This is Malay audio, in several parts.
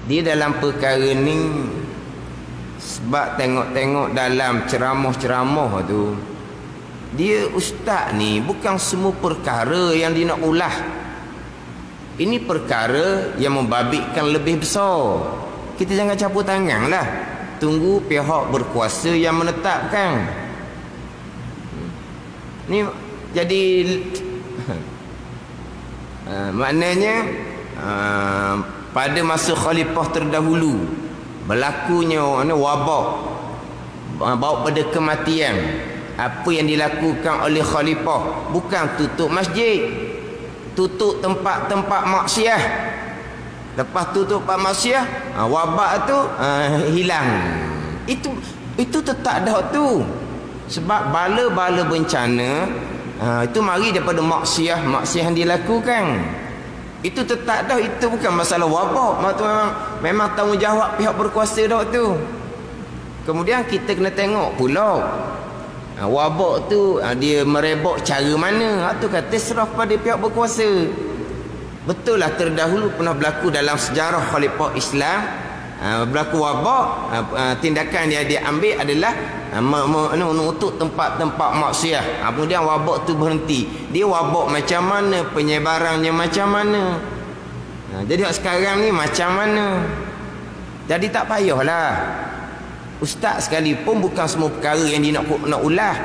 Dia dalam perkara ni, sebab tengok-tengok dalam ceramah-ceramah tu, dia ustaz ni bukan semua perkara yang dia nak ulah. Ini perkara yang membabitkan lebih besar. Kita jangan campur tangan lah. Tunggu pihak berkuasa yang menetapkan. Ni jadi maknanya pada masa khalifah terdahulu berlakunya wabak bawa pada kematian. Apa yang dilakukan oleh khalifah bukan tutup masjid, tutup tempat-tempat maksiat. Lepas tutup tempat maksiat, wabak tu hilang. Itu tetap dah tu. Sebab bala-bala bencana itu mari daripada maksiat yang dilakukan. Itu tetap dah, itu bukan masalah wabak. Memang tanggungjawab pihak berkuasa dah tu. Kemudian kita kena tengok pula wabak tu dia merebak cara mana. Itu kata serah pada pihak berkuasa. Betul lah terdahulu pernah berlaku dalam sejarah khalifah Islam, berlaku wabak. Tindakan dia ambil adalah menutup tempat-tempat maksiat. Kemudian wabak tu berhenti. Dia wabak macam mana, penyebarannya macam mana. Jadi sekarang ni macam mana. Jadi tak payahlah. Ustaz sekalipun bukan semua perkara yang dia nak ulah.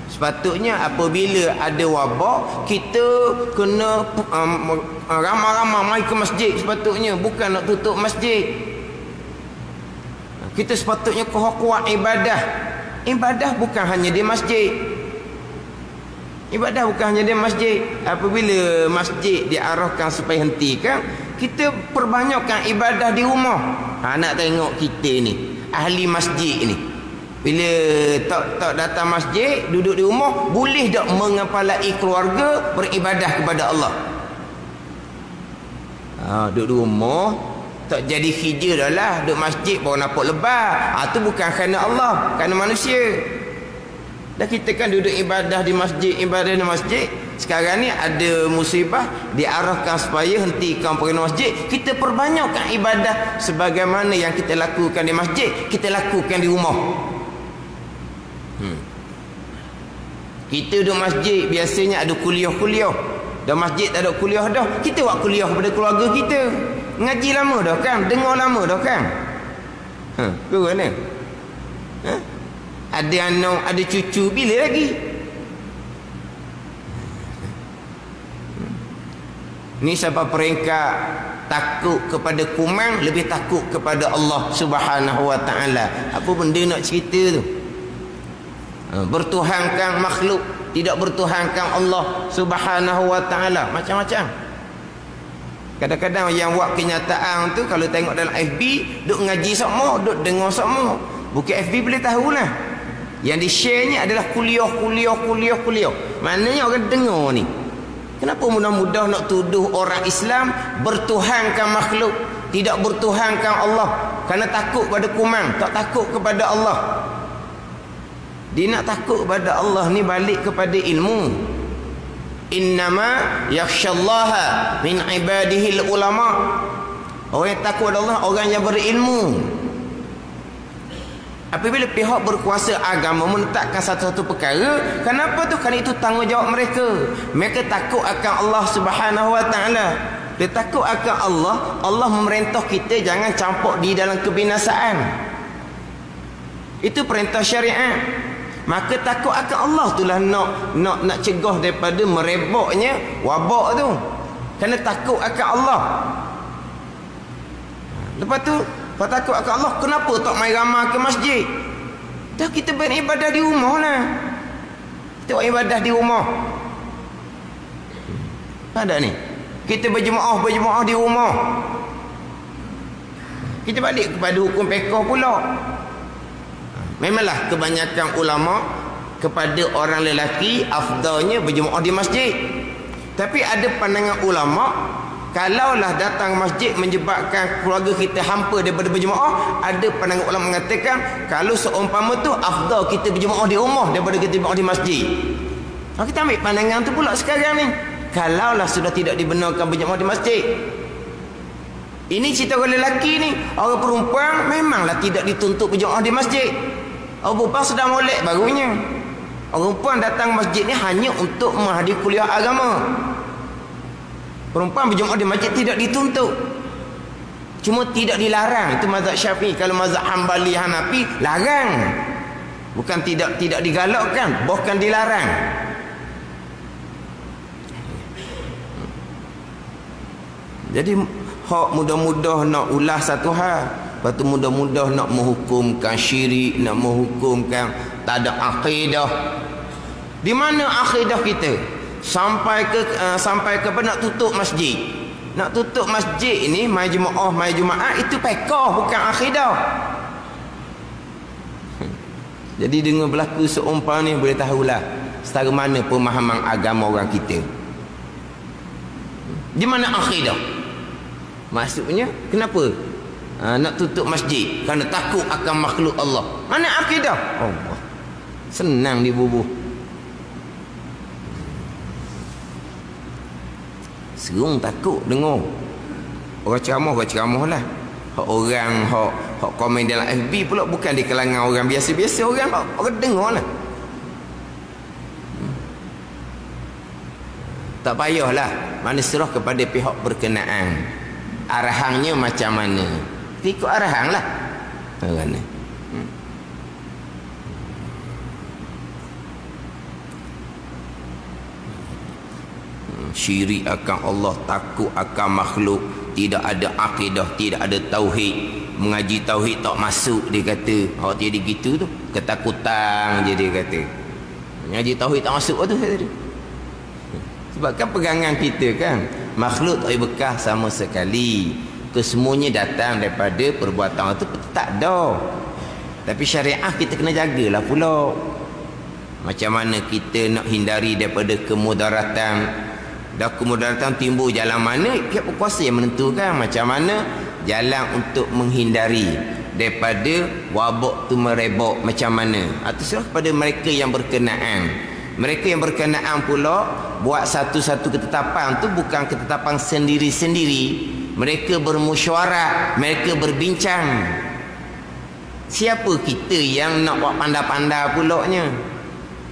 Sepatutnya apabila ada wabak, kita kena ramai-ramai mai ke masjid. Sepatutnya bukan nak tutup masjid. Kita sepatutnya kuat ibadah. Ibadah bukan hanya di masjid. Ibadah bukan hanya di masjid. Apabila masjid diarahkan supaya hentikan, kita perbanyakkan ibadah di rumah. Nak tengok kita ni, ahli masjid ni, bila tak datang masjid, duduk di rumah, boleh tak mengepalai keluarga beribadah kepada Allah? Duduk di rumah tak jadi hijau dah lah. Duduk masjid baru nampak lebar. Itu bukan kerana Allah, kerana manusia. Dan kita kan duduk ibadah di masjid. Sekarang ni ada musibah, diarahkan supaya hentikan perkara masjid. Kita perbanyakkan ibadah sebagaimana yang kita lakukan di masjid, kita lakukan di rumah. Kita duduk masjid biasanya ada kuliah-kuliah. Dah masjid tak ada kuliah dah, kita buat kuliah pada keluarga kita. Ngaji lama dah kan, dengar lama dah kan. Ke mana? Ada anak, ada cucu, bila lagi? Ni sampai peringkat takut kepada kumang, lebih takut kepada Allah Subhanahu wa taala. Apa benda nak cerita tu? Bertuhankan makhluk, tidak bertuhankan Allah Subhanahu wa taala, macam-macam. Kadang-kadang yang buat kenyataan tu, kalau tengok dalam FB, duk ngaji sama, duk dengar sama. Bukan FB boleh tahulah. Yang di-share ni adalah kuliah. Maknanya orang dengar ni. Kenapa mudah-mudah nak tuduh orang Islam bertuhankan makhluk, tidak bertuhankan Allah? Kerana takut pada kumang, tak takut kepada Allah. Dia nak takut kepada Allah ni balik kepada ilmu. Innama yakhshallaha min ibadihil ulama. Orang yang takut kepada Allah, orang yang berilmu. Apabila pihak berkuasa agama menetapkan satu-satu perkara, kenapa tu? Kerana itu tanggungjawab mereka. Mereka takut akan Allah Subhanahu wa taala. Dia takut akan Allah. Allah memerintah kita jangan campur di dalam kebinasaan. Itu perintah syariat. Maka takut akan Allah itulah nak cegah daripada merebaknya wabak tu. Kerana takut akan Allah. Lepas tu, kalau takut akan Allah, kenapa tak main ramai ke masjid? Dah kita beribadah di rumah lah. Kita buat ibadah di rumah. Ada ni, kita berjemaah di rumah. Kita balik kepada hukum fiqh pula. Memanglah kebanyakan ulama kepada orang lelaki afdalnya berjemaah di masjid. Tapi ada pandangan ulama, kalaulah datang masjid menyebabkan keluarga kita hampa daripada berjemaah, ada pandangan ulama mengatakan kalau seumpama tu afdal kita berjemaah di rumah daripada kita berjemaah di masjid. Kita ambil pandangan tu pula sekarang ni. Kalaulah sudah tidak dibenarkan berjemaah di masjid, Ini cerita orang lelaki ni. Orang perempuan memanglah tidak dituntut berjemaah di masjid. Orang perempuan sedang molek barunya. Orang perempuan datang masjid ni hanya untuk menghadiri kuliah agama. Perempuan berjemaah di masjid tidak dituntut. Cuma tidak dilarang. Itu mazhab Syafi'i. Kalau mazhab Hambali, Hanafi larang. Bukan tidak digalakkan, bahkan dilarang. Jadi hak mudah-mudah nak ulah satu hal, lepas tu mudah-mudah nak menghukumkan syirik, nak menghukumkan tak ada akidah. Di mana akidah kita? Sampai ke apa, nak tutup masjid. Nak tutup masjid ini, mai Jumaat itu pekoh, bukan akidah. Jadi dengan berlaku seumpama ni boleh tahulah setara mana pemahaman agama orang kita. Di mana akidah? Maksudnya kenapa nak tutup masjid? Kerana takut akan makhluk Allah. Mana akidah? Allah. Senang dibubuh. Serung takut dengar. Orang ceramah lah. Orang komen dalam FB pula bukan di kalangan orang biasa-biasa, orang dengar lah. Tak payahlah, mana serah kepada pihak berkenaan. Arahannya macam mana? Ikut arahan lah. Mana? Syirik akan Allah, takut akan makhluk, tidak ada akidah, tidak ada tauhid. Mengaji tauhid tak masuk, dia kata. Awak tiada gitu tu, ketakutan je dia kata. Mengaji tauhid tak masuk tu saya tadi. Sebab kan pegangan kita kan, makhluk tak bekas sama sekali. Kesemuanya datang daripada perbuatan itu tak ada. Tapi syariah kita kena jagalah pula. Macam mana kita nak hindari daripada kemudaratan. Dah kemudaratan timbul jalan mana, pihak berkuasa yang menentukan macam mana jalan untuk menghindari daripada wabak tu merebak macam mana. Atau serah kepada mereka yang berkenaan. Mereka yang berkenaan pula buat satu-satu ketetapan tu bukan ketetapan sendiri-sendiri. Mereka bermusyawarah, mereka berbincang. Siapa kita yang nak buat pandai-pandai pulaknya?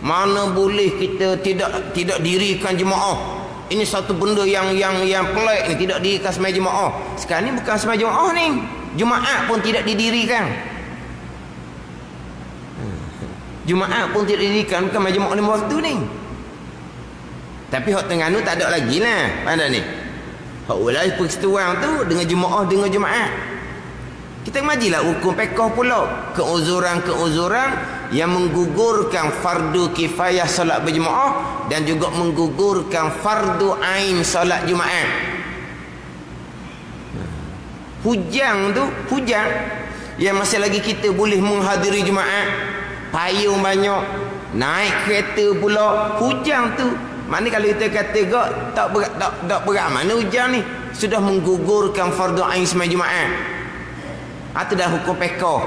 Mana boleh kita tidak dirikan jemaah? Ini satu benda yang pelik ni, tidak dirikan semai jemaah. Sekarang ni bukan semai jemaah ni. Jumaat pun tidak didirikan. Jumaat pun tidak didirikan, bukan majmuk lima waktu ni. Tapi hak Terengganu tak ada lagi lah. Pada ni hak ulai persetujuan tu dengan Jumaat. Kita majilah hukum pekoh pula. Keuzuran yang menggugurkan fardu kifayah solat berjemaah dan juga menggugurkan fardu ain solat Jumaat. Hujang yang masih lagi kita boleh menghadiri Jumaat, payung banyak, naik kereta pula, hujang tu. Mana kalau kita kata tak berat mana hujang ni sudah menggugurkan fardu ain semai Jumaat. Itu dah hukum pekoh.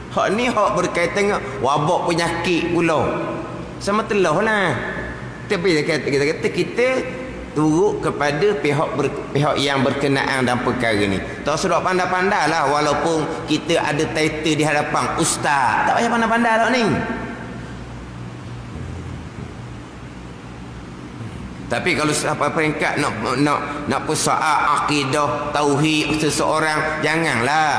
Hak ni hak berkaitan dengan wabak penyakit pula. Sama telah lah. Tapi kita turut kepada pihak yang berkenaan dalam perkara ni. Tak suruh pandai-pandai lah walaupun kita ada title di hadapan ustaz. Tak payah pandai-pandai lah ni. Tapi kalau sampai peringkat nak persoal akidah tauhid seseorang, janganlah.